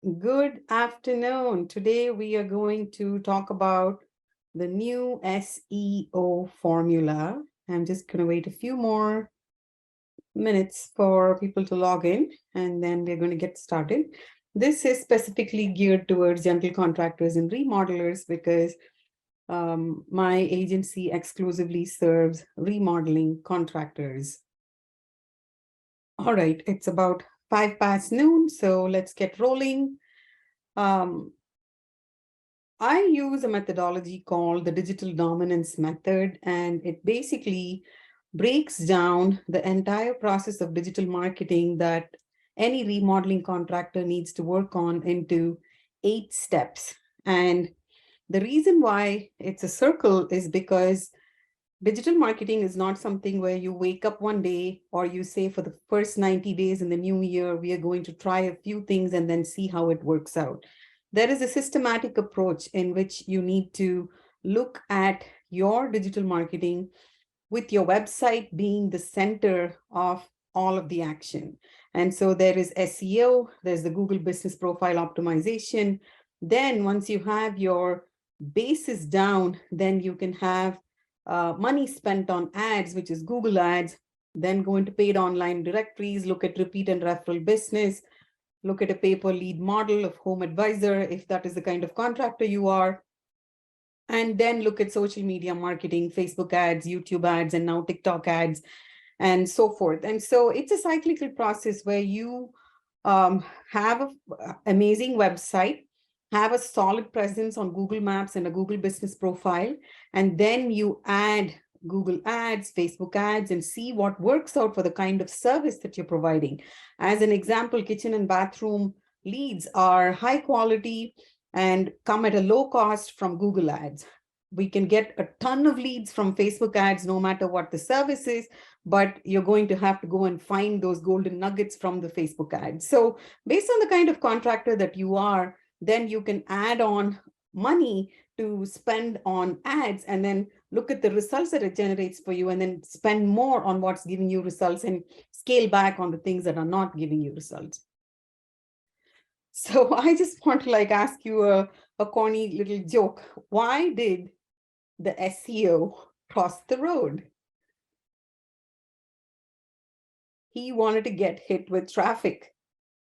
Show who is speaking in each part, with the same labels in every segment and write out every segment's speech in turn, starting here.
Speaker 1: Good afternoon. Today we are going to talk about the new SEO formula. I'm just going to wait a few more minutes for people to log in, and then we're going to get started. This is specifically geared towards general contractors and remodelers because my agency exclusively serves remodeling contractors. All right, it's about 5 past noon, so let's get rolling. I use a methodology called the digital dominance method, and it basically breaks down the entire process of digital marketing that any remodeling contractor needs to work on into 8 steps. And the reason why it's a circle is because digital marketing is not something where you wake up one day or you say for the first 90 days in the new year, we are going to try a few things and then see how it works out. There is a systematic approach in which you need to look at your digital marketing with your website being the center of all of the action. And so there is SEO, there's the Google Business Profile Optimization. Then once you have your basis down, then you can have money spent on ads, which is Google ads, then go into paid online directories, look at repeat and referral business, look at a pay-per-lead model of Home Advisor, if that is the kind of contractor you are, and then look at social media marketing, Facebook ads, YouTube ads, and now TikTok ads, and so forth. And so it's a cyclical process where you have an amazing website, have a solid presence on Google Maps and a Google Business Profile, and then you add Google ads, Facebook ads, and see what works out for the kind of service that you're providing. As an example, kitchen and bathroom leads are high quality and come at a low cost from Google ads. We can get a ton of leads from Facebook ads, no matter what the service is, but you're going to have to go and find those golden nuggets from the Facebook ads. So based on the kind of contractor that you are, then you can add on money to spend on ads and then look at the results that it generates for you and then spend more on what's giving you results and scale back on the things that are not giving you results. So I just want to ask you a corny little joke. Why did the SEO cross the road? He wanted to get hit with traffic,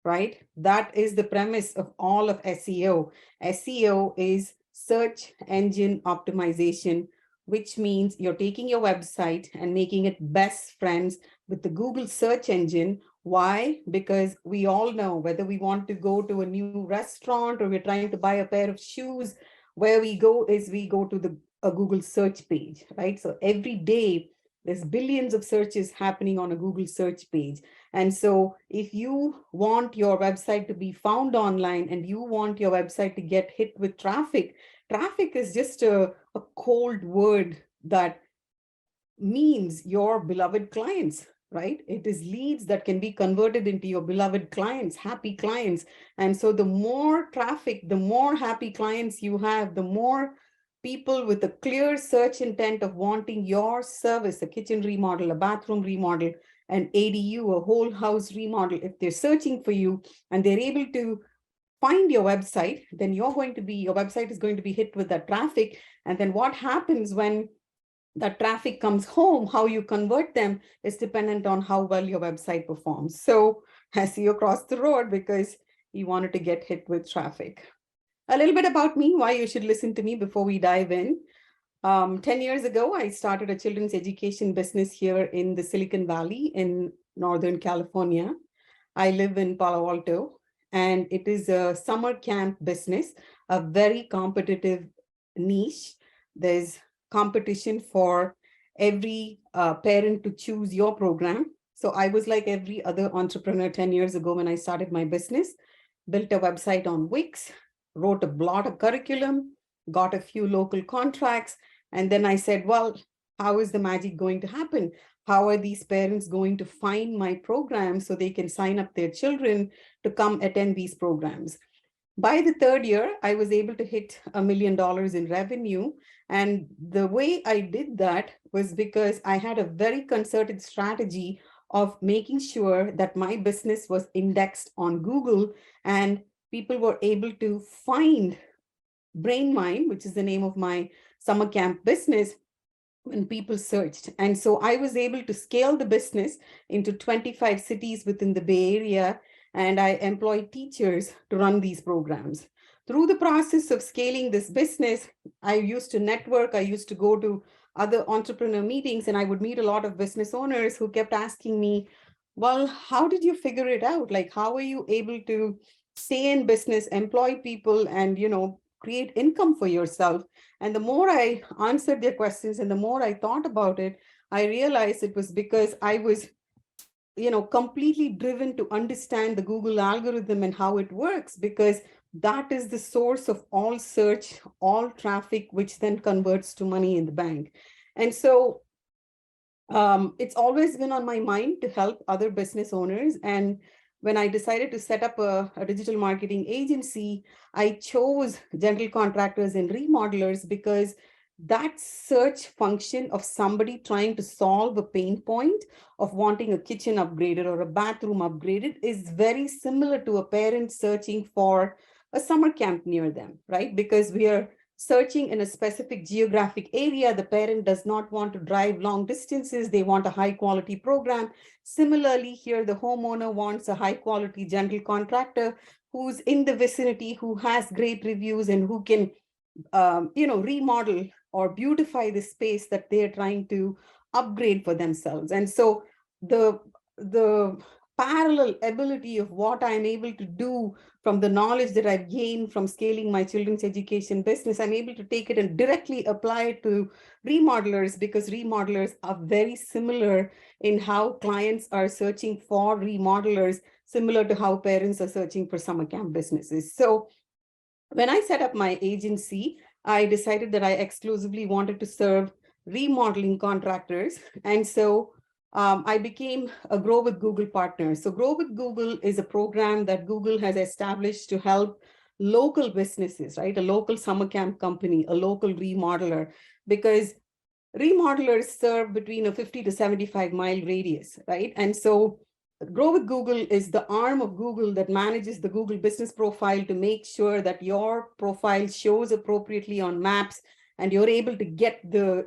Speaker 1: right? That is the premise of all of SEO. SEO is search engine optimization, which means you're taking your website and making it best friends with the Google search engine. Why? Because we all know whether we want to go to a new restaurant or we're trying to buy a pair of shoes, where we go to a Google search page, right? So every day there's billions of searches happening on a Google search page. And so if you want your website to be found online and you want your website to get hit with traffic, traffic is just a cold word that means your beloved clients, right? It is leads that can be converted into your beloved clients, happy clients. And so the more traffic, the more happy clients you have, the more people with a clear search intent of wanting your service, a kitchen remodel, a bathroom remodel, an ADU, a whole house remodel, if they're searching for you and they're able to find your website, then your website is going to be hit with that traffic. And then what happens when that traffic comes home, how you convert them is dependent on how well your website performs. So I see you across the road because you wanted to get hit with traffic. A little bit about me, why you should listen to me before we dive in. 10 years ago, I started a children's education business here in the Silicon Valley in Northern California. I live in Palo Alto, and it is a summer camp business, a very competitive niche. There's competition for every parent to choose your program. So I was like every other entrepreneur 10 years ago when I started my business, built a website on Wix, wrote a lot of curriculum, got a few local contracts. And then I said, well, how is the magic going to happen? How are these parents going to find my program so they can sign up their children to come attend these programs? By the third year, I was able to hit $1 million in revenue. And the way I did that was because I had a very concerted strategy of making sure that my business was indexed on Google and people were able to find Brain Mind, which is the name of my summer camp business, when people searched. And so I was able to scale the business into 25 cities within the Bay Area, and I employed teachers to run these programs. Through the process of scaling this business, I used to network, I used to go to other entrepreneur meetings, and I would meet a lot of business owners who kept asking me, well, how did you figure it out? Like, how are you able to stay in business, employ people, and, create income for yourself? And the more I answered their questions and the more I thought about it, I realized it was because I was, completely driven to understand the Google algorithm and how it works, because that is the source of all search, all traffic, which then converts to money in the bank. And so it's always been on my mind to help other business owners. And when I decided to set up a digital marketing agency, I chose general contractors and remodelers because that search function of somebody trying to solve a pain point of wanting a kitchen upgraded or a bathroom upgraded is very similar to a parent searching for a summer camp near them, right? Because we are searching in a specific geographic area. The parent does not want to drive long distances. They want a high quality program. Similarly, here, the homeowner wants a high quality general contractor who's in the vicinity, who has great reviews, and who can, remodel or beautify the space that they're trying to upgrade for themselves. And so the parallel ability of what I'm able to do from the knowledge that I've gained from scaling my children's education business, I'm able to take it and directly apply it to remodelers, because remodelers are very similar in how clients are searching for remodelers, similar to how parents are searching for summer camp businesses. So when I set up my agency, I decided that I exclusively wanted to serve remodeling contractors. And so I became a Grow with Google partner. So Grow with Google is a program that Google has established to help local businesses, right? A local summer camp company, a local remodeler, because remodelers serve between a 50 to 75-mile radius, right? And so Grow with Google is the arm of Google that manages the Google business profile to make sure that your profile shows appropriately on maps, and you're able to get the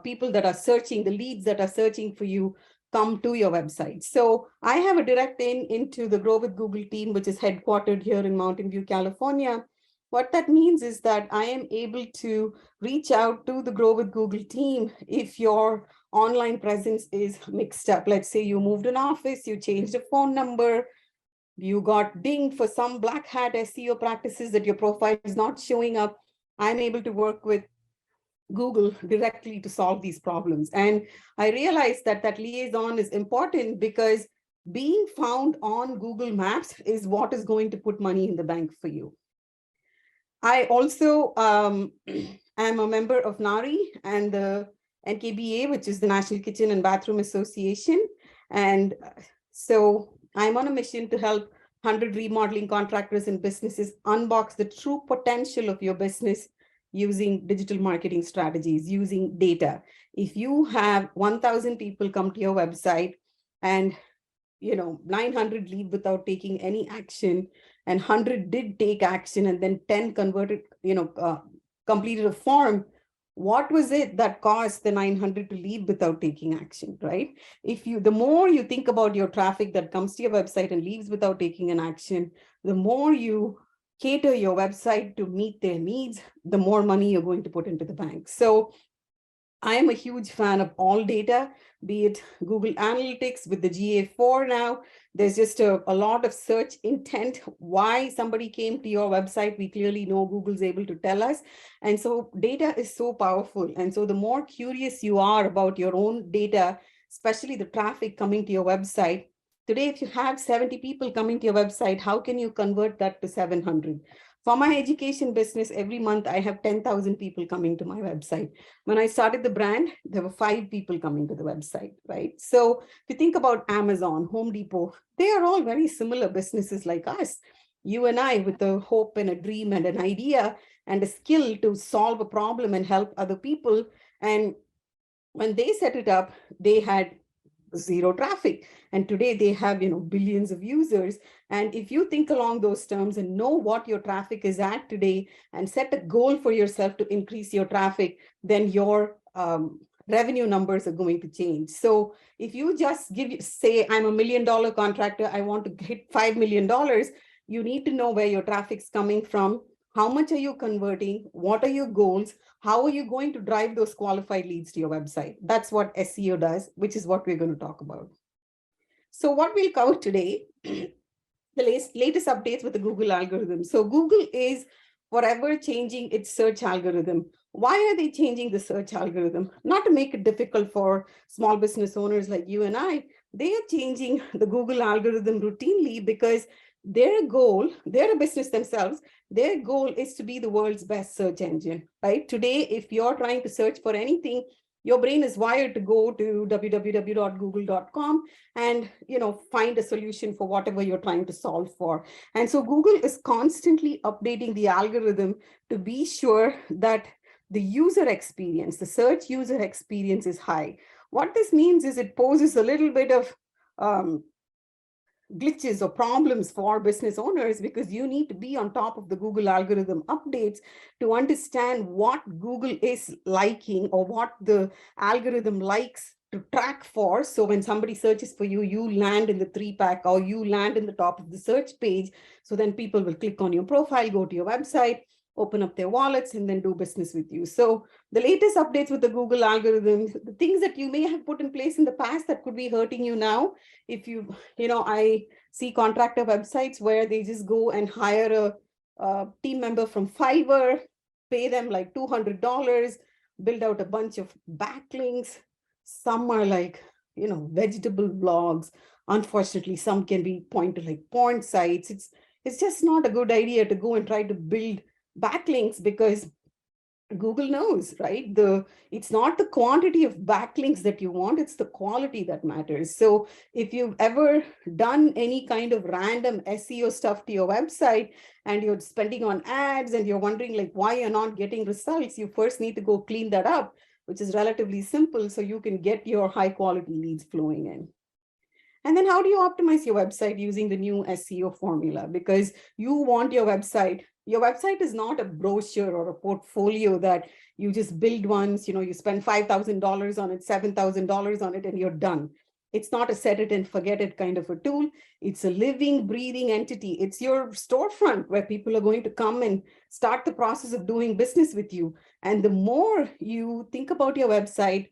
Speaker 1: people that are searching, the leads that are searching for you, come to your website. So I have a direct into the Grow with Google team, which is headquartered here in Mountain View, California. What that means is that I am able to reach out to the Grow with Google team if your online presence is mixed up. Let's say you moved an office, you changed a phone number, you got dinged for some black hat SEO practices that your profile is not showing up. I'm able to work with Google directly to solve these problems. And I realized that that liaison is important, because being found on Google Maps is what is going to put money in the bank for you. I also am a member of NARI and the NKBA, which is the National Kitchen and Bathroom Association. And so I'm on a mission to help 100 remodeling contractors and businesses unbox the true potential of your business using digital marketing strategies, using data. If you have 1,000 people come to your website and 900 leave without taking any action, and 100 did take action, and then 10 converted, completed a form, what was it that caused the 900 to leave without taking action, right? The more you think about your traffic that comes to your website and leaves without taking an action, the more you cater your website to meet their needs, the more money you're going to put into the bank. So I am a huge fan of all data, be it Google Analytics with the GA4 now. There's just a lot of search intent, why somebody came to your website. We clearly know Google's able to tell us. And so data is so powerful. And so the more curious you are about your own data, especially the traffic coming to your website. Today, if you have 70 people coming to your website, how can you convert that to 700? For my education business, every month I have 10,000 people coming to my website. When I started the brand, there were 5 people coming to the website, right? So if you think about Amazon, Home Depot, they are all very similar businesses like us. You and I, with a hope and a dream and an idea and a skill to solve a problem and help other people. And when they set it up, they had zero traffic. And today they have, billions of users. And if you think along those terms and know what your traffic is at today and set a goal for yourself to increase your traffic, then your revenue numbers are going to change. So if you just say, I'm $1 million contractor, I want to hit $5 million, you need to know where your traffic's coming from. How much are you converting? What are your goals? How are you going to drive those qualified leads to your website? That's what SEO does, which is what we're going to talk about. So what we'll cover today, the latest updates with the Google algorithm. So Google is forever changing its search algorithm. Why are they changing the search algorithm? Not to make it difficult for small business owners like you and I. They are changing the Google algorithm routinely because their goal, they're a business themselves, their goal is to be the world's best search engine, right? Today, if you're trying to search for anything, your brain is wired to go to www.google.com and find a solution for whatever you're trying to solve for. And so Google is constantly updating the algorithm to be sure that the user experience, the search user experience is high. What this means is it poses a little bit of glitches or problems for business owners because you need to be on top of the Google algorithm updates to understand what Google is liking or what the algorithm likes to track for. So when somebody searches for you, you land in the 3-pack or you land in the top of the search page. So then people will click on your profile, go to your website, open up their wallets, and then do business with you. So the latest updates with the Google algorithm, the things that you may have put in place in the past that could be hurting you now. If I see contractor websites where they just go and hire a team member from Fiverr, pay them like $200, build out a bunch of backlinks. Some are like, vegetable blogs. Unfortunately, some can be pointed like porn sites. It's just not a good idea to go and try to build backlinks because Google knows, right? It's not the quantity of backlinks that you want, it's the quality that matters. So if you've ever done any kind of random SEO stuff to your website and you're spending on ads and you're wondering like why you're not getting results, you first need to go clean that up, which is relatively simple so you can get your high quality leads flowing in. And then how do you optimize your website using the new SEO formula? Because you want your website is not a brochure or a portfolio that you just build once, you spend $5,000 on it, $7,000 on it, and you're done. It's not a set it and forget it kind of a tool. It's a living, breathing entity. It's your storefront where people are going to come and start the process of doing business with you. And the more you think about your website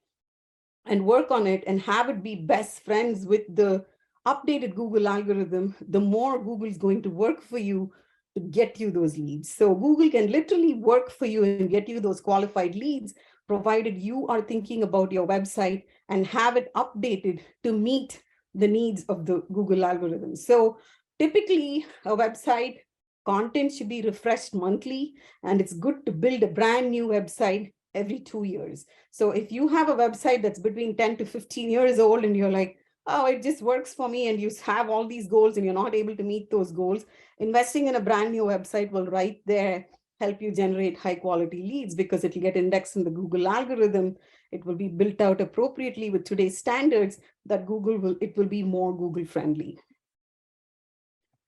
Speaker 1: and work on it and have it be best friends with the updated Google algorithm, the more Google's going to work for you to get you those leads. So Google can literally work for you and get you those qualified leads, provided you are thinking about your website and have it updated to meet the needs of the Google algorithm. So typically a website content should be refreshed monthly, and it's good to build a brand new website every 2 years. So if you have a website that's between 10 to 15 years old and you're like, oh, it just works for me, and you have all these goals and you're not able to meet those goals, investing in a brand new website will right there help you generate high quality leads because it will get indexed in the Google algorithm. It will be built out appropriately with today's standards that it will be more Google friendly.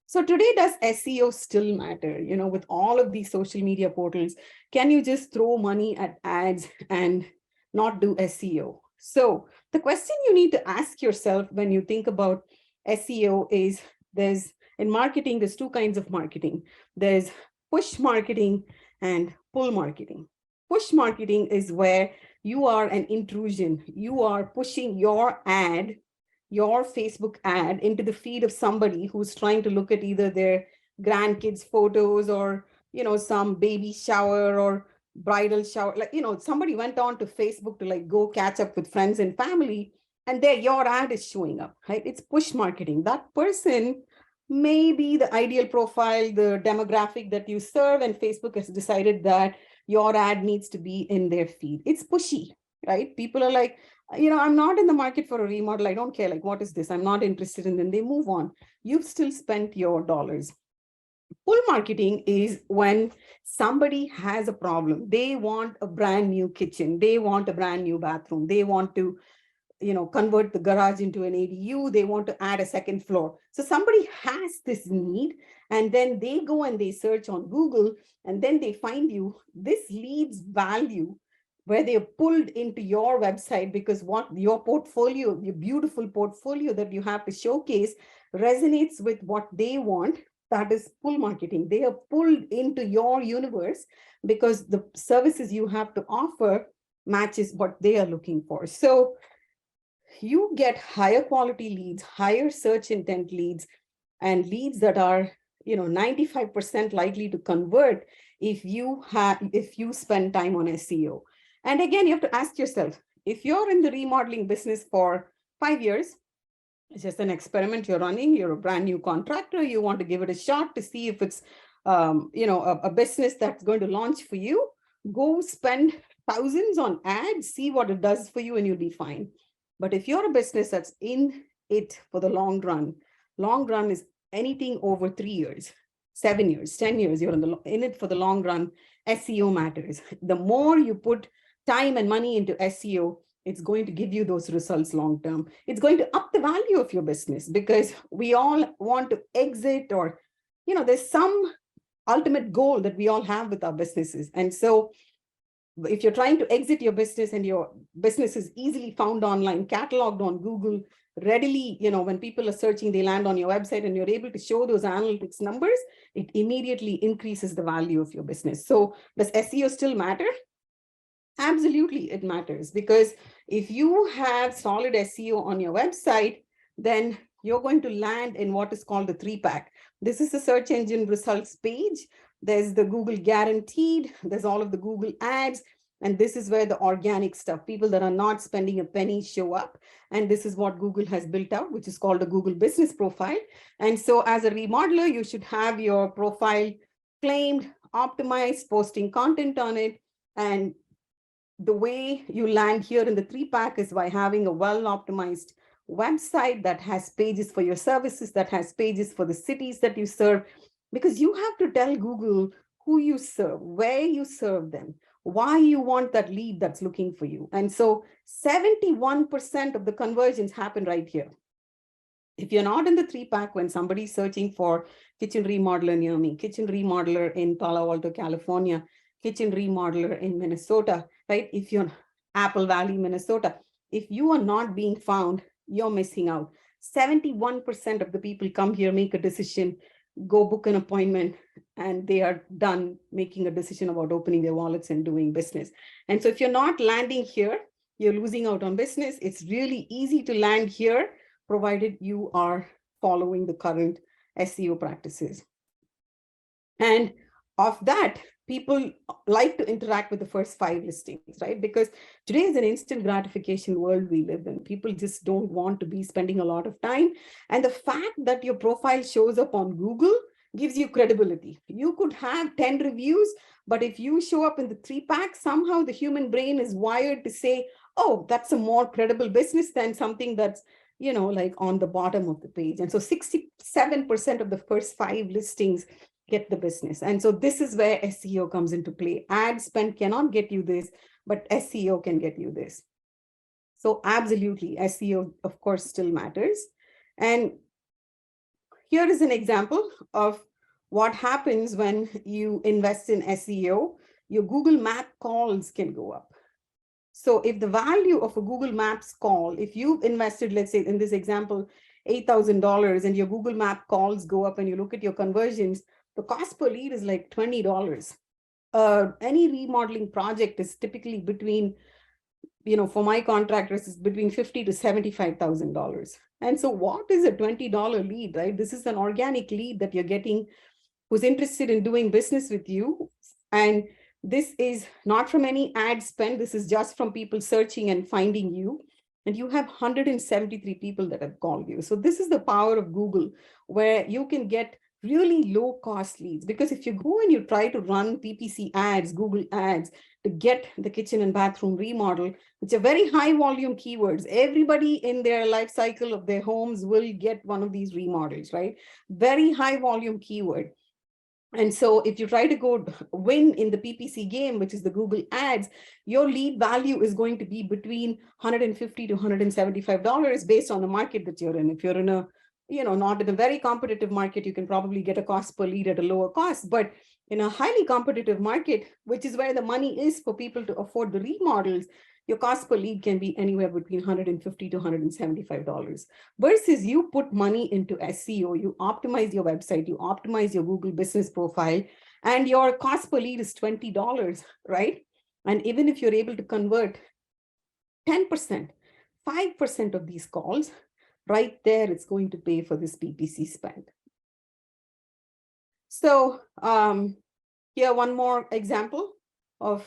Speaker 1: So today, does SEO still matter? With all of these social media portals, can you just throw money at ads and not do SEO? So the question you need to ask yourself when you think about SEO is in marketing, there's two kinds of marketing. There's push marketing and pull marketing. Push marketing is where you are an intrusion. You are pushing your Facebook ad into the feed of somebody who's trying to look at either their grandkids' photos or, some baby shower or bridal shower. Somebody went on to Facebook to go catch up with friends and family, and there your ad is showing up, right? It's push marketing. That person may be the ideal profile, the demographic that you serve, and Facebook has decided that your ad needs to be in their feed. It's pushy, right? People are like, I'm not in the market for a remodel. I don't care. What is this? I'm not interested in. Then they move on. You've still spent your dollars. Pull marketing is when somebody has a problem. They want a brand new kitchen. They want a brand new bathroom. They want to, convert the garage into an ADU. They want to add a second floor. So somebody has this need, and then they go and they search on Google, and then they find you. This leads value where they are pulled into your website because what your portfolio, your beautiful portfolio that you have to showcase resonates with what they want. That is pull marketing. They are pulled into your universe because the services you have to offer matches what they are looking for. So you get higher quality leads, higher search intent leads, and leads that are 95% likely to convert if you spend time on SEO. And again, you have to ask yourself, if you're in the remodeling business for 5 years, it's just an experiment you're running, you're a brand new contractor, you want to give it a shot to see if it's a business that's going to launch for you, go spend thousands on ads, see what it does for you, and you'll be fine. But if you're a business that's in it for the long run is anything over 3 years, 7 years, 10 years, you're in it for the long run, SEO matters. The more you put time and money into SEO, it's going to give you those results long term. It's going to up the value of your business because we all want to exit, or, there's some ultimate goal that we all have with our businesses. And so if you're trying to exit your business and your business is easily found online, cataloged on Google, readily, when people are searching, they land on your website and you're able to show those analytics numbers, it immediately increases the value of your business. So does SEO still matter? Absolutely, it matters, because if you have solid SEO on your website, then you're going to land in what is called the 3-pack. This is the search engine results page. There's the Google guaranteed, there's all of the Google ads, and this is where the organic stuff, people that are not spending a penny, show up. And this is what Google has built out, which is called a Google business profile. And so as a remodeler, you should have your profile claimed, optimized, posting content on it. And the way you land here in the 3-pack is by having a well-optimized website that has pages for your services, that has pages for the cities that you serve, because you have to tell Google who you serve, where you serve them, why you want that lead that's looking for you. And so 71% of the conversions happen right here. If you're not in the 3-pack, when somebody's searching for kitchen remodeler near me, kitchen remodeler in Palo Alto, California, kitchen remodeler in Minnesota, right? If you're Apple Valley, Minnesota, if you are not being found, you're missing out. 71% of the people come here, make a decision, go book an appointment, and they are done making a decision about opening their wallets and doing business. And so if you're not landing here, you're losing out on business. It's really easy to land here, provided you are following the current SEO practices. And of that, people like to interact with the first 5 listings, right? Because today is an instant gratification world we live in. People just don't want to be spending a lot of time. And the fact that your profile shows up on Google gives you credibility. You could have 10 reviews, but if you show up in the 3-pack, somehow the human brain is wired to say, oh, that's a more credible business than something that's, like on the bottom of the page. And so 67% of the first 5 listings get the business. And so this is where SEO comes into play. Ad spend cannot get you this, but SEO can get you this. So absolutely, SEO, of course, still matters. And here is an example of what happens when you invest in SEO. Your Google Map calls can go up. So if the value of a Google Maps call, if you've invested, let's say in this example, $8,000, and your Google Map calls go up and you look at your conversions, the cost per lead is like $20. Any remodeling project is typically between, for my contractors, is between $50,000 to $75,000. And so what is a $20 lead, right? This is an organic lead that you're getting who's interested in doing business with you. And this is not from any ad spend. This is just from people searching and finding you. And you have 173 people that have called you. So this is the power of Google, where you can get really low cost leads. Because if you go and you try to run PPC ads, Google ads, to get the kitchen and bathroom remodel, which are very high volume keywords, everybody in their life cycle of their homes will get one of these remodels, right? Very high volume keyword. And so if you try to go win in the PPC game, which is the Google ads, your lead value is going to be between $150 to $175 based on the market that you're in. If you're in a, not in a very competitive market, you can probably get a cost per lead at a lower cost. But in a highly competitive market, which is where the money is for people to afford the remodels, your cost per lead can be anywhere between $150 to $175. Versus you put money into SEO, you optimize your website, you optimize your Google business profile, and your cost per lead is $20, right? And even if you're able to convert 10%, 5% of these calls, right there, it's going to pay for this PPC spend. So here, one more example of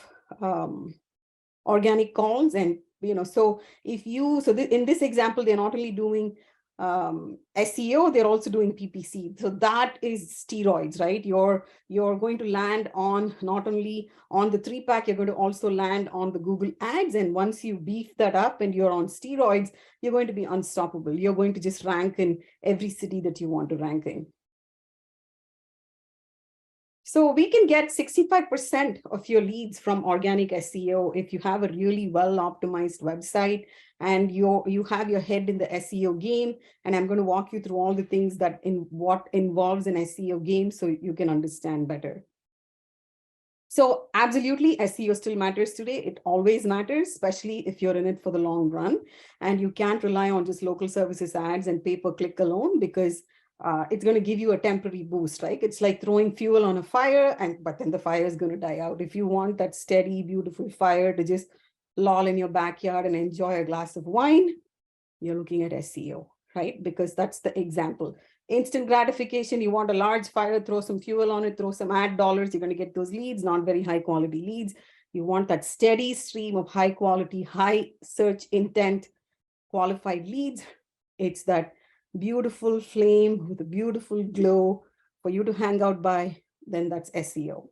Speaker 1: organic calls. And, so if you, in this example, they're not only doing SEO, they're also doing PPC. So that is steroids, right? You're going to land on not only on the 3-pack, you're going to also land on the Google ads. And once you beef that up and you're on steroids, you're going to be unstoppable. You're going to just rank in every city that you want to rank in. So we can get 65% of your leads from organic SEO if you have a really well-optimized website and you have your head in the SEO game. And I'm going to walk you through all the things that what involves an SEO game so you can understand better. So absolutely, SEO still matters today. It always matters, especially if you're in it for the long run. And you can't rely on just local services ads and pay-per-click alone, because it's going to give you a temporary boost, right? It's like throwing fuel on a fire, but then the fire is going to die out. If you want that steady, beautiful fire to just loll in your backyard and enjoy a glass of wine, you're looking at SEO, right? Because that's the example. Instant gratification, you want a large fire, throw some fuel on it, throw some ad dollars, you're going to get those leads, not very high quality leads. You want that steady stream of high quality, high search intent, qualified leads. It's that beautiful flame with a beautiful glow for you to hang out by, then that's SEO.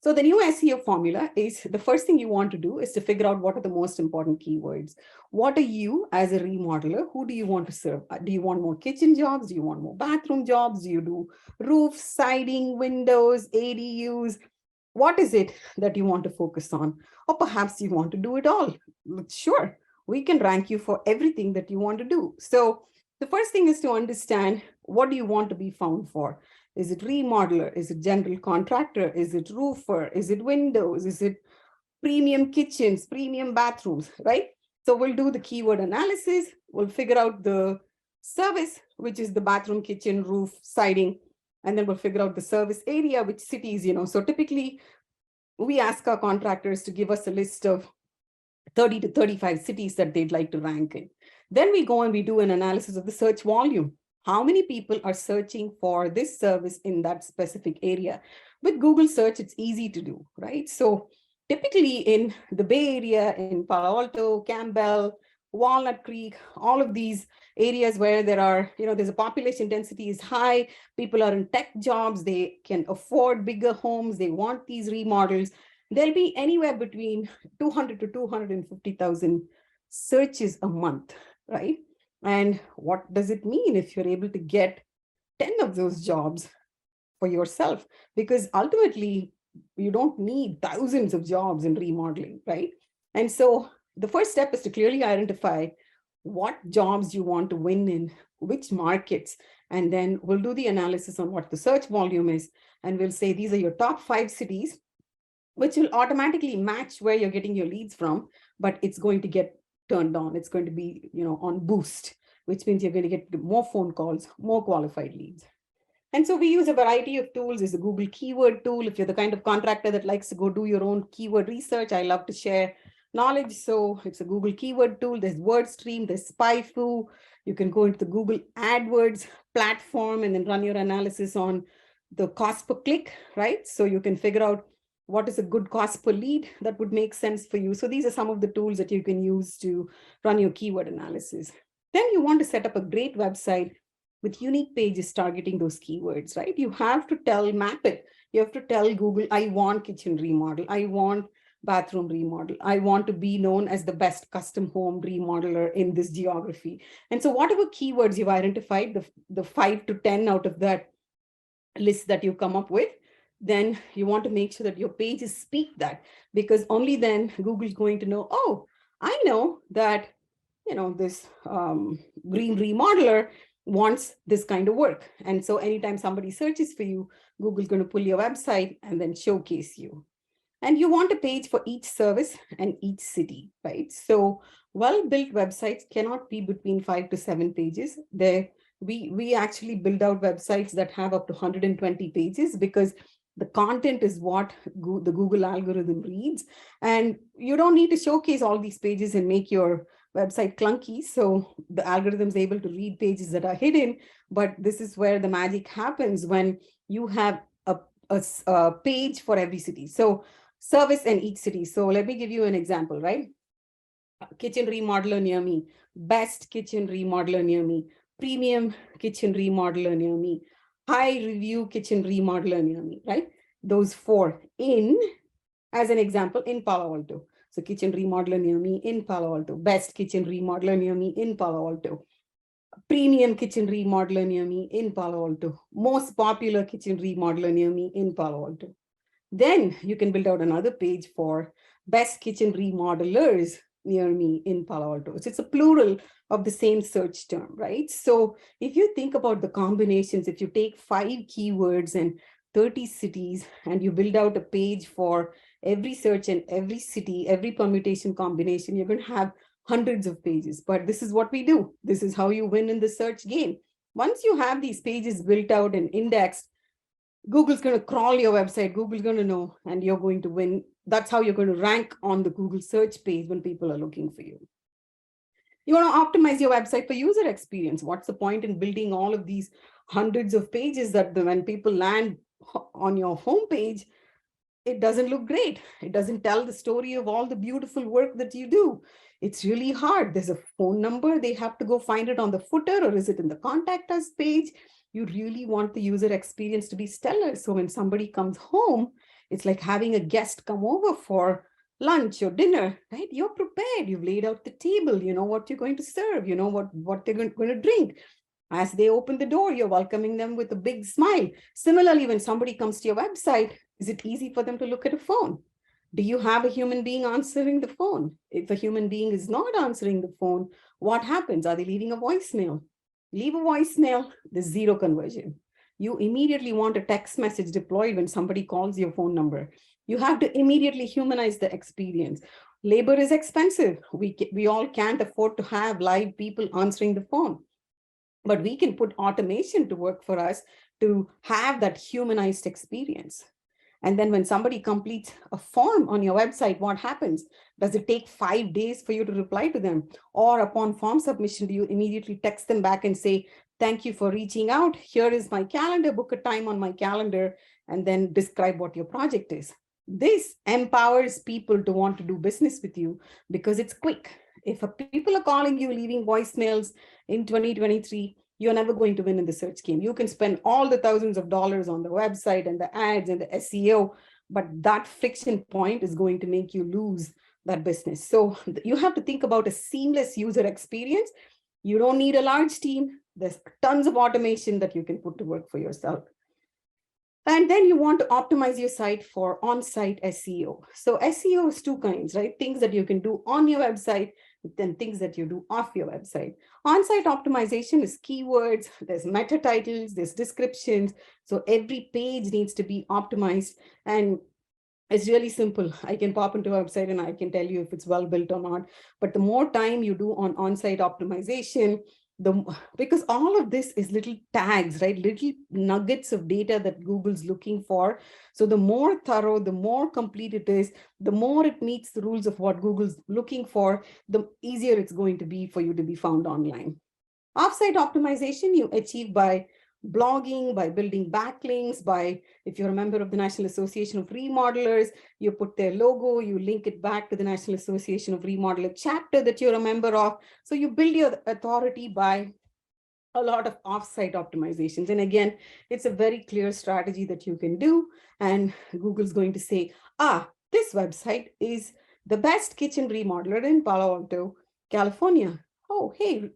Speaker 1: So the new SEO formula is, the first thing you want to do is to figure out what are the most important keywords. What are you as a remodeler? Who do you want to serve? Do you want more kitchen jobs? Do you want more bathroom jobs? Do you do roofs, siding, windows, ADUs? What is it that you want to focus on? Or perhaps you want to do it all. Sure, we can rank you for everything that you want to do. So the first thing is to understand, what do you want to be found for? Is it remodeler? Is it general contractor? Is it roofer? Is it windows? Is it premium kitchens, premium bathrooms, right? So we'll do the keyword analysis. We'll figure out the service, which is the bathroom, kitchen, roof, siding. And then we'll figure out the service area, which cities, So typically we ask our contractors to give us a list of 30 to 35 cities that they'd like to rank in. Then we go and we do an analysis of the search volume. How many people are searching for this service in that specific area? With Google search, it's easy to do, right? So typically in the Bay Area, in Palo Alto, Campbell, Walnut Creek, all of these areas where there are, there's a population density is high, people are in tech jobs, they can afford bigger homes, they want these remodels. There'll be anywhere between 200 to 250,000 searches a month, right? And what does it mean if you're able to get 10 of those jobs for yourself? Because ultimately, you don't need thousands of jobs in remodeling, right? And so the first step is to clearly identify what jobs you want to win in, which markets, and then we'll do the analysis on what the search volume is, and we'll say these are your top 5 cities, which will automatically match where you're getting your leads from, but it's going to get turned on. It's going to be, on boost, which means you're going to get more phone calls, more qualified leads. And so we use a variety of tools. There's a Google keyword tool. If you're the kind of contractor that likes to go do your own keyword research, I love to share knowledge. So it's a Google keyword tool. There's WordStream, there's SpyFu. You can go into the Google AdWords platform and then run your analysis on the cost per click, right? So you can figure out what is a good cost per lead that would make sense for you. So these are some of the tools that you can use to run your keyword analysis. Then you want to set up a great website with unique pages targeting those keywords, right? You have to map it. You have to tell Google, I want kitchen remodel. I want bathroom remodel. I want to be known as the best custom home remodeler in this geography. And so whatever keywords you've identified, the 5 to 10 out of that list that you come up with, then you want to make sure that your pages speak that, because only then Google's going to know, oh, I know that, this green remodeler wants this kind of work. And so anytime somebody searches for you, Google's going to pull your website and then showcase you. And you want a page for each service and each city, right? So well-built websites cannot be between 5 to 7 pages. We actually build out websites that have up to 120 pages, because the content is what the Google algorithm reads. And you don't need to showcase all these pages and make your website clunky. So the algorithm is able to read pages that are hidden. But this is where the magic happens, when you have a page for every city. So service in each city. So let me give you an example, right? Kitchen remodeler near me, best kitchen remodeler near me, premium kitchen remodeler near me, high review kitchen remodeler near me, right? Those 4 in, as an example, in Palo Alto. So kitchen remodeler near me in Palo Alto, best kitchen remodeler near me in Palo Alto, premium kitchen remodeler near me in Palo Alto, most popular kitchen remodeler near me in Palo Alto. Then you can build out another page for best kitchen remodelers near me in Palo Alto. So it's a plural of the same search term, right? So if you think about the combinations, if you take 5 keywords and 30 cities and you build out a page for every search and every city, every permutation combination, you're going to have hundreds of pages. But this is what we do. This is how you win in the search game. Once you have these pages built out and indexed, Google's going to crawl your website. Google's going to know, and you're going to win. That's how you're going to rank on the Google search page when people are looking for you. You want to optimize your website for user experience. What's the point in building all of these hundreds of pages that when people land on your homepage, it doesn't look great. It doesn't tell the story of all the beautiful work that you do. It's really hard. There's a phone number. They have to go find it on the footer, or is it in the contact us page? You really want the user experience to be stellar. So when somebody comes home, it's like having a guest come over for lunch or dinner, right? You're prepared. You've laid out the table. You know what you're going to serve. You know what they're going to drink. As they open the door, you're welcoming them with a big smile. Similarly, when somebody comes to your website, is it easy for them to look at a phone? Do you have a human being answering the phone? If a human being is not answering the phone, what happens? Are they leaving a voicemail? Leave a voicemail, there's 0 conversion. You immediately want a text message deployed when somebody calls your phone number. You have to immediately humanize the experience. Labor is expensive. We all can't afford to have live people answering the phone. But we can put automation to work for us to have that humanized experience. And then when somebody completes a form on your website, what happens? Does it take 5 days for you to reply to them? Or upon form submission, do you immediately text them back and say, thank you for reaching out. Here is my calendar, book a time on my calendar, and then describe what your project is. This empowers people to want to do business with you because it's quick. If people are calling you, leaving voicemails in 2023, you're never going to win in the search game. You can spend all the thousands of dollars on the website and the ads and the SEO, but that friction point is going to make you lose that business. So you have to think about a seamless user experience. You don't need a large team. There's tons of automation that you can put to work for yourself. And then you want to optimize your site for on-site SEO. So SEO is 2 kinds, right? Things that you can do on your website, then things that you do off your website. On-site optimization is keywords, there's meta titles, there's descriptions. So every page needs to be optimized. And it's really simple. I can pop into a website and I can tell you if it's well built or not. But the more time you do on-site optimization, because all of this is little tags, right? Little nuggets of data that Google's looking for. So the more thorough, the more complete it is, the more it meets the rules of what Google's looking for, the easier it's going to be for you to be found online. Offsite optimization you achieve by blogging, by building backlinks, by, if you're a member of the National Association of Remodelers, you put their logo, you link it back to the National Association of Remodeler chapter that you're a member of. So you build your authority by a lot of offsite optimizations. And again, it's a very clear strategy that you can do. And Google's going to say, this website is the best kitchen remodeler in Palo Alto, California. Oh, hey,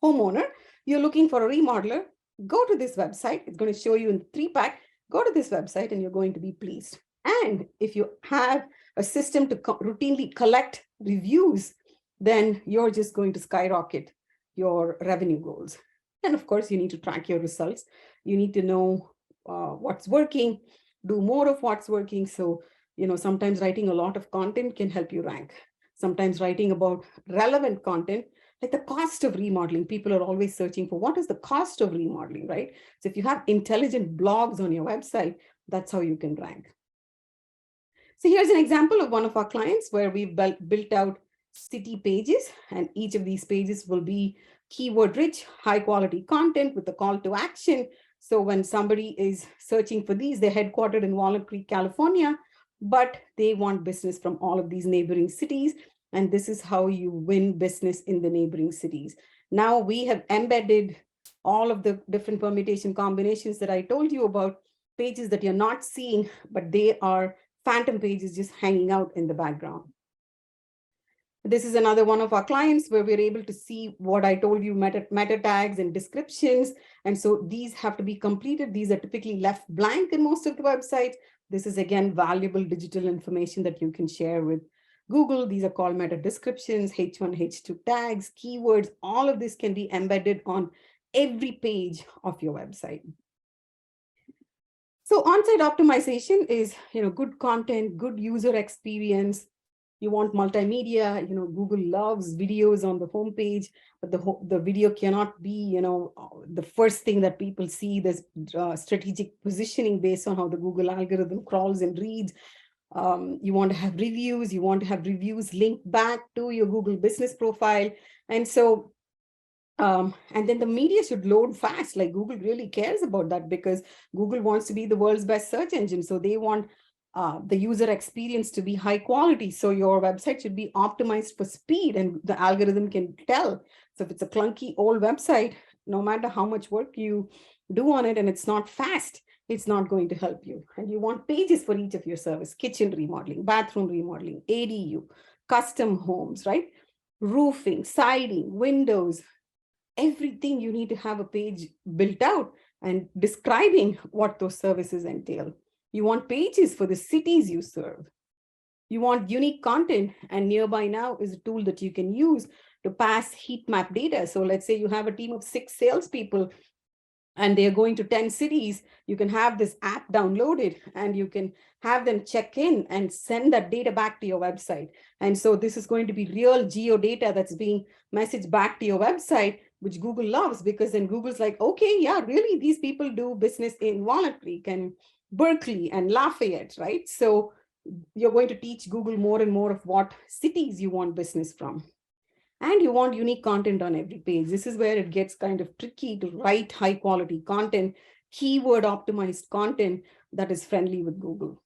Speaker 1: homeowner, you're looking for a remodeler. Go to this website. It's going to show you in 3-pack. Go to this website and you're going to be pleased. And if you have a system to routinely collect reviews, then you're just going to skyrocket your revenue goals. And of course, you need to track your results. You need to know what's working, do more of what's working. So, sometimes writing a lot of content can help you rank. Sometimes writing about relevant content, like the cost of remodeling. People are always searching for what is the cost of remodeling, right? So if you have intelligent blogs on your website, that's how you can rank. So here's an example of one of our clients where we've built out city pages, and each of these pages will be keyword rich, high quality content with a call to action. So when somebody is searching for these, they're headquartered in Walnut Creek, California, but they want business from all of these neighboring cities. And this is how you win business in the neighboring cities. Now we have embedded all of the different permutation combinations that I told you about, pages that you're not seeing, but they are phantom pages just hanging out in the background. This is another one of our clients where we're able to see what I told you, meta tags and descriptions. And so these have to be completed. These are typically left blank in most of the websites. This is, again, valuable digital information that you can share with Google. These are called meta descriptions, H1, H2 tags, keywords. All of this can be embedded on every page of your website. So on-site optimization is, good content, good user experience. You want multimedia, Google loves videos on the homepage, but the video cannot be, the first thing that people see. There's strategic positioning based on how the Google algorithm crawls and reads. You want to have reviews. You want to have reviews linked back to your Google business profile. And so and then the media should load fast. Like Google really cares about that because Google wants to be the world's best search engine. So they want the user experience to be high quality. So your website should be optimized for speed, and the algorithm can tell. So if it's a clunky old website, no matter how much work you do on it and it's not fast, it's not going to help you. And you want pages for each of your service: kitchen remodeling, bathroom remodeling, ADU, custom homes, right? Roofing, siding, windows, everything. You need to have a page built out and describing what those services entail. You want pages for the cities you serve. You want unique content, and Nearby Now is a tool that you can use to pass heat map data. So let's say you have a team of 6 salespeople and they're going to 10 cities. You can have this app downloaded and you can have them check in and send that data back to your website. And so this is going to be real geo data that's being messaged back to your website, which Google loves, because then Google's like, okay, yeah, really, these people do business in Walnut Creek and Berkeley and Lafayette, right? So you're going to teach Google more and more of what cities you want business from. And you want unique content on every page. This is where it gets kind of tricky to write high quality content, keyword optimized content that is friendly with Google.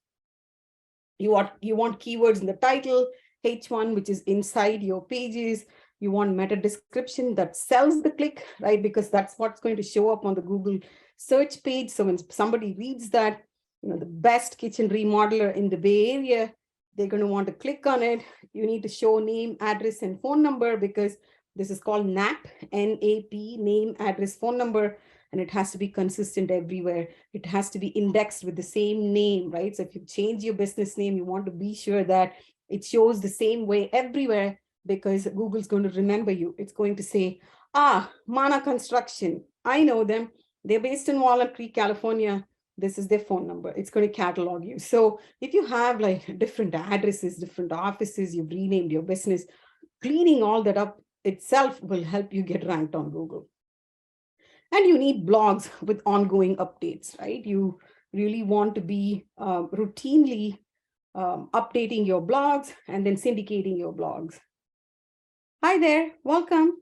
Speaker 1: You want keywords in the title, H1, which is inside your pages. You want meta description that sells the click, right? Because that's what's going to show up on the Google search page. So when somebody reads that, the best kitchen remodeler in the Bay Area, they're going to want to click on it. You need to show name, address, and phone number, because this is called NAP, N-A-P, name, address, phone number, and it has to be consistent everywhere. It has to be indexed with the same name, right? So if you change your business name, you want to be sure that it shows the same way everywhere, because Google's going to remember you. It's going to say, Mana Construction, I know them. They're based in Walnut Creek, California. This is their phone number. It's going to catalog you. So if you have like different addresses, different offices, you've renamed your business, cleaning all that up itself will help you get ranked on Google. And you need blogs with ongoing updates, right? You really want to be routinely updating your blogs and then syndicating your blogs. Hi there, welcome.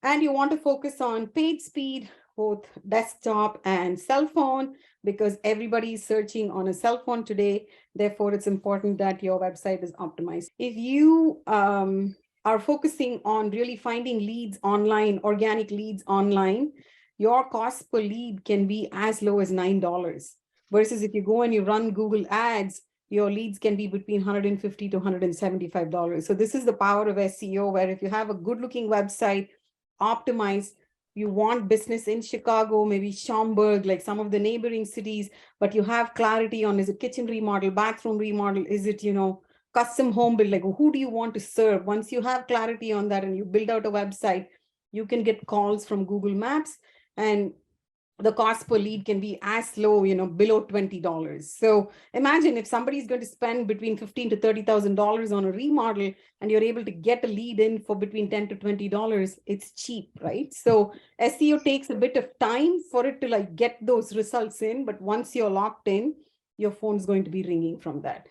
Speaker 1: And you want to focus on page speed, both desktop and cell phone, because everybody is searching on a cell phone today. Therefore, it's important that your website is optimized. If you are focusing on really finding leads online, organic leads online, your cost per lead can be as low as $9. Versus if you go and you run Google ads, your leads can be between $150 to $175. So this is the power of SEO, where if you have a good looking website, optimized, you want business in Chicago, maybe Schaumburg, like some of the neighboring cities, but you have clarity on, is it kitchen remodel, bathroom remodel, is it, custom home build, like who do you want to serve? Once you have clarity on that and you build out a website, you can get calls from Google Maps, and the cost per lead can be as low, below $20. So imagine if somebody is going to spend between $15,000 to $30,000 on a remodel, and you're able to get a lead in for between $10 to $20, it's cheap, right? So SEO takes a bit of time for it to like get those results in, but once you're locked in, your phone's going to be ringing from that.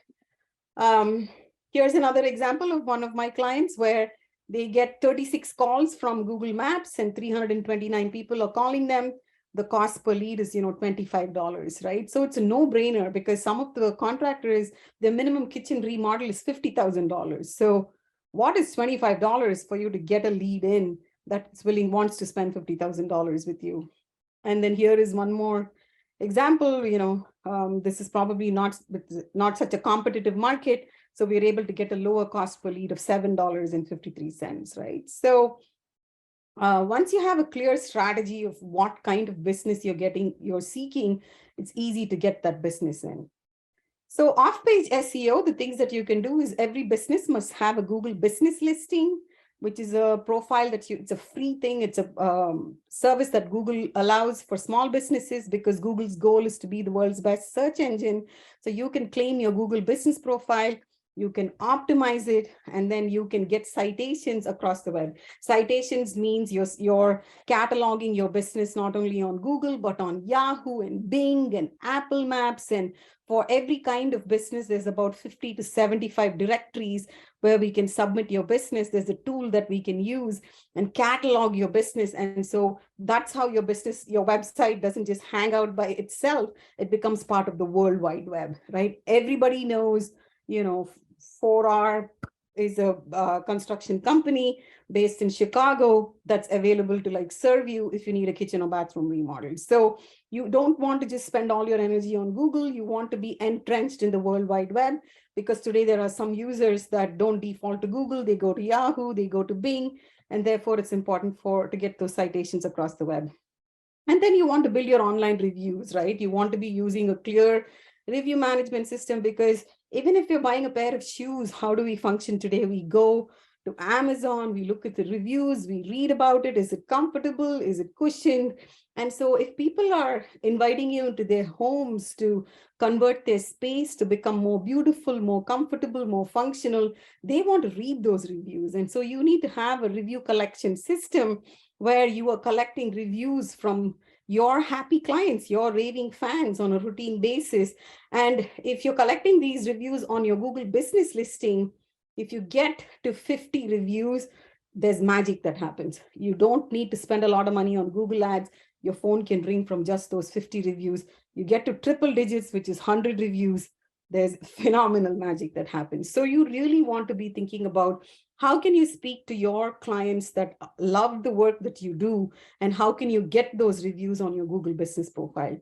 Speaker 1: Here's another example of one of my clients where they get 36 calls from Google Maps and 329 people are calling them. The cost per lead is, $25, right? So it's a no-brainer, because some of the contractors, their minimum kitchen remodel is $50,000. So what is $25 for you to get a lead in that's wants to spend $50,000 with you? And then here is one more example. This is probably not such a competitive market, so we're able to get a lower cost per lead of $7.53, right? So once you have a clear strategy of what kind of business you're seeking, it's easy to get that business in. So off-page SEO, the things that you can do is every business must have a Google business listing, which is a profile it's a free thing. It's a service that Google allows for small businesses, because Google's goal is to be the world's best search engine. So you can claim your Google business profile, you can optimize it, and then you can get citations across the web. Citations means you're cataloging your business not only on Google, but on Yahoo and Bing and Apple Maps. And for every kind of business, there's about 50 to 75 directories where we can submit your business. There's a tool that we can use and catalog your business. And so that's how your website doesn't just hang out by itself. It becomes part of the World Wide Web, right? Everybody knows, 4R is a construction company based in Chicago that's available to like serve you if you need a kitchen or bathroom remodel. So you don't want to just spend all your energy on Google. You want to be entrenched in the World Wide Web, because today there are some users that don't default to Google. They go to Yahoo, they go to Bing, and therefore it's important to get those citations across the web. And then you want to build your online reviews, right? You want to be using a clear review management system, because even if you're buying a pair of shoes, how do we function today? We go to Amazon, we look at the reviews, we read about it. Is it comfortable? Is it cushioned? And so if people are inviting you into their homes to convert their space to become more beautiful, more comfortable, more functional, they want to read those reviews. And so you need to have a review collection system where you are collecting reviews from your happy clients, your raving fans on a routine basis. And if you're collecting these reviews on your Google business listing, if you get to 50 reviews, there's magic that happens. You don't need to spend a lot of money on Google ads. Your phone can ring from just those 50 reviews. You get to triple digits, which is 100 reviews. There's phenomenal magic that happens. So you really want to be thinking about how can you speak to your clients that love the work that you do, and how can you get those reviews on your Google business profile?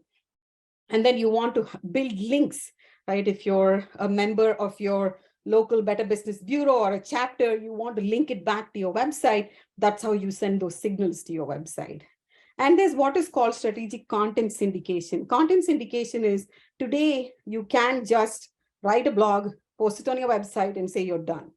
Speaker 1: And then you want to build links, right? If you're a member of your local Better Business Bureau or a chapter, you want to link it back to your website. That's how you send those signals to your website. And there's what is called strategic content syndication. Content syndication is, today you can just write a blog, post it on your website, and say you're done,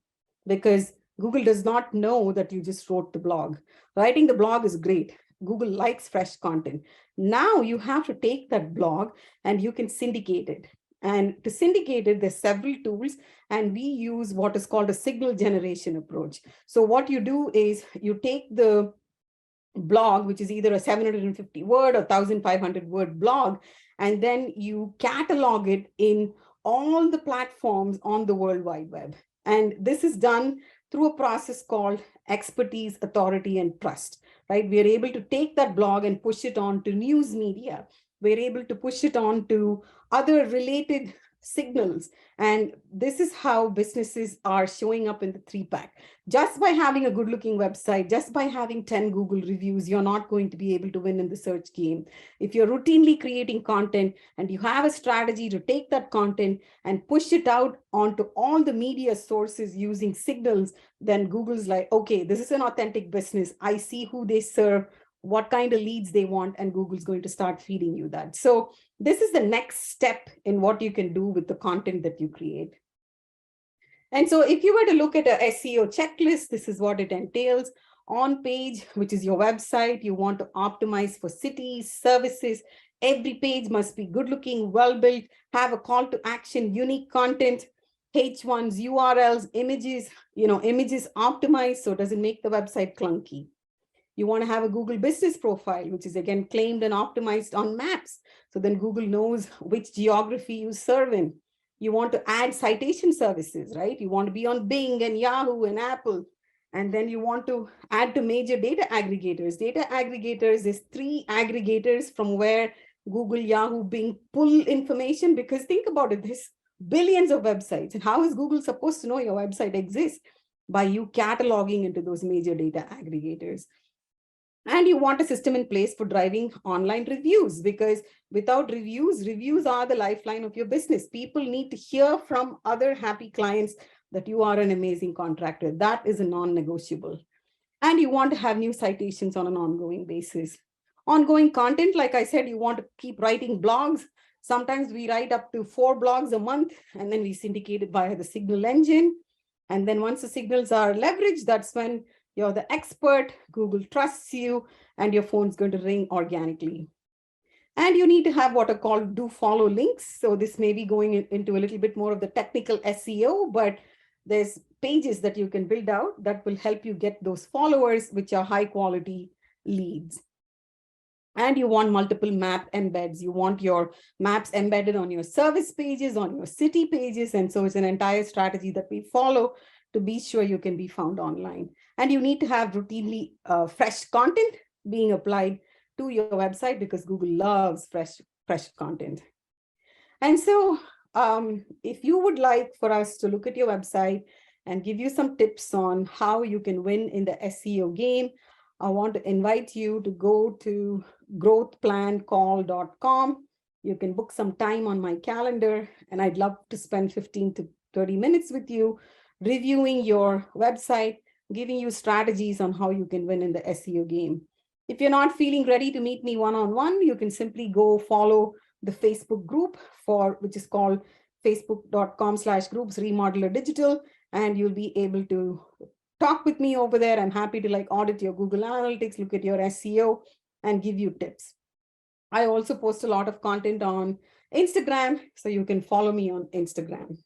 Speaker 1: because Google does not know that you just wrote the blog. Writing the blog is great. Google likes fresh content. Now you have to take that blog and you can syndicate it. And to syndicate it, there's several tools, and we use what is called a signal generation approach. So what you do is you take the blog, which is either a 750 word or 1,500 word blog, and then you catalog it in all the platforms on the World Wide Web. And this is done through a process called expertise, authority, and trust, right? We are able to take that blog and push it on to news media. We're able to push it on to other related signals. And this is how businesses are showing up in the 3-pack. Just by having a good looking website, just by having 10 Google reviews, you're not going to be able to win in the search game. If you're routinely creating content and you have a strategy to take that content and push it out onto all the media sources using signals, then Google's like, okay, this is an authentic business. I see who they serve. what kind of leads they want, and Google's going to start feeding you that. So this is the next step in what you can do with the content that you create. And so if you were to look at a SEO checklist, this is what it entails. On page, which is your website, you want to optimize for cities, services. Every page must be good looking, well built, have a call to action, unique content, H1s, URLs, images, images optimized so it doesn't make the website clunky. You want to have a Google business profile, which is again claimed and optimized on maps. So then Google knows which geography you serve in. You want to add citation services, right? You want to be on Bing and Yahoo and Apple. And then you want to add to major data aggregators. Data aggregators is 3 aggregators from where Google, Yahoo, Bing pull information, because think about it, there's billions of websites. And how is Google supposed to know your website exists? By you cataloging into those major data aggregators. And you want a system in place for driving online reviews, because without reviews are the lifeline of your business. People need to hear from other happy clients that you are an amazing contractor. That is a non-negotiable. And you want to have new citations on an ongoing basis. Ongoing content, like I said, you want to keep writing blogs. Sometimes we write up to 4 blogs a month, and then we syndicate it via the Signal engine. And then once the signals are leveraged, that's when you're the expert, Google trusts you, and your phone's going to ring organically. And you need to have what are called do follow links. So this may be going into a little bit more of the technical SEO, but there's pages that you can build out that will help you get those followers, which are high quality leads. And you want multiple map embeds. You want your maps embedded on your service pages, on your city pages. And so it's an entire strategy that we follow to be sure you can be found online. And you need to have routinely fresh content being applied to your website, because Google loves fresh content. And so if you would like for us to look at your website and give you some tips on how you can win in the SEO game, I want to invite you to go to growthplancall.com. You can book some time on my calendar, and I'd love to spend 15 to 30 minutes with you, reviewing your website, giving you strategies on how you can win in the SEO game. If you're not feeling ready to meet me one-on-one, you can simply go follow the Facebook group which is called facebook.com/groups Remodeler Digital, and you'll be able to talk with me over there. I'm happy to audit your Google Analytics, look at your SEO, and give you tips. I also post a lot of content on Instagram, so you can follow me on Instagram.